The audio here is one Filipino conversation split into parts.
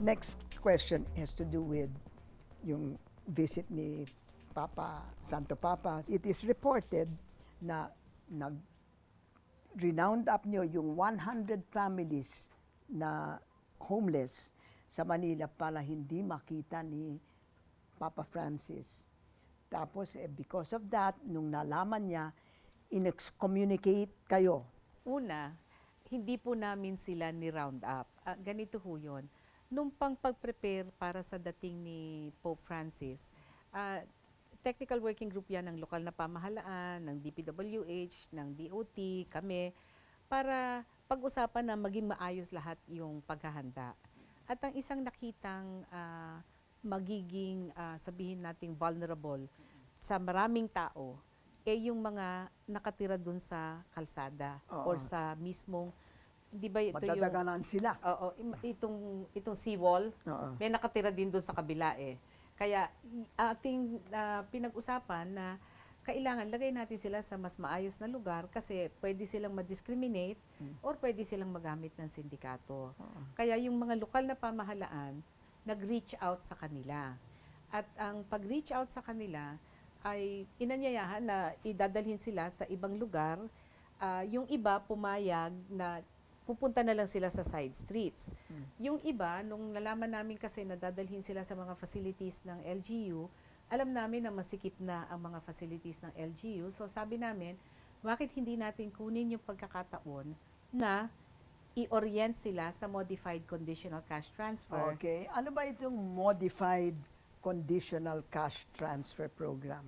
Next question has to do with yung visit ni Papa, Santo Papa. It is reported na nag-renound up nyo yung 100 families na homeless sa Manila para hindi makita ni Papa Francis. Tapos, because of that, nung nalaman niya, in-excommunicate kayo. Una, hindi po namin sila ni-round up. Ganito ho yun. Nung pag-prepare para sa dating ni Pope Francis, technical working group yan ng lokal na pamahalaan, ng DPWH, ng DOT, kami, para pag-usapan na maging maayos lahat yung paghahanda. At ang isang nakitang magiging, sabihin nating vulnerable sa maraming tao, yung mga nakatira dun sa kalsada or sa mismong, di ba ito yung... Madadaganan sila. Oo, itong seawall, may nakatira din dun sa kabila eh. Kaya ating pinag-usapan na kailangan lagay natin sila sa mas maayos na lugar kasi pwede silang ma-discriminate or pwede silang magamit ng sindikato. Kaya yung mga lokal na pamahalaan, nag-reach out sa kanila. At ang pag-reach out sa kanila ay inanyayahan na idadalhin sila sa ibang lugar. Yung iba pumayag na pupunta na lang sila sa side streets. Yung iba, nung nalaman namin kasi na dadalhin sila sa mga facilities ng LGU, alam namin na masikip na ang mga facilities ng LGU. So sabi namin, bakit hindi natin kunin yung pagkakataon na i-orient sila sa Modified Conditional Cash Transfer. Okay. Ano ba itong Modified Conditional Cash Transfer Program?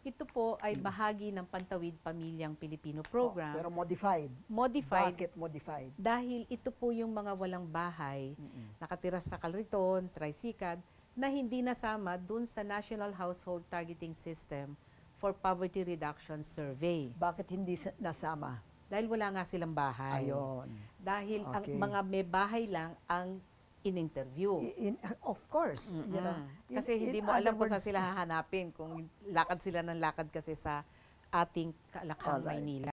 Ito po ay bahagi ng Pantawid Pamilyang Pilipino Program. Pero modified. Modified. Bakit modified? Dahil ito po yung mga walang bahay, nakatira sa Calriton, Tricycad, na hindi nasama dun sa National Household Targeting System for Poverty Reduction Survey. Bakit hindi nasama? Dahil wala nga silang bahay. Ayon. Dahil ang mga may bahay lang ang in-interview. Of course. You know, kasi hindi mo alam kung saan sila hahanapin, kung lakad sila ng lakad kasi sa ating Kalakal, Maynila.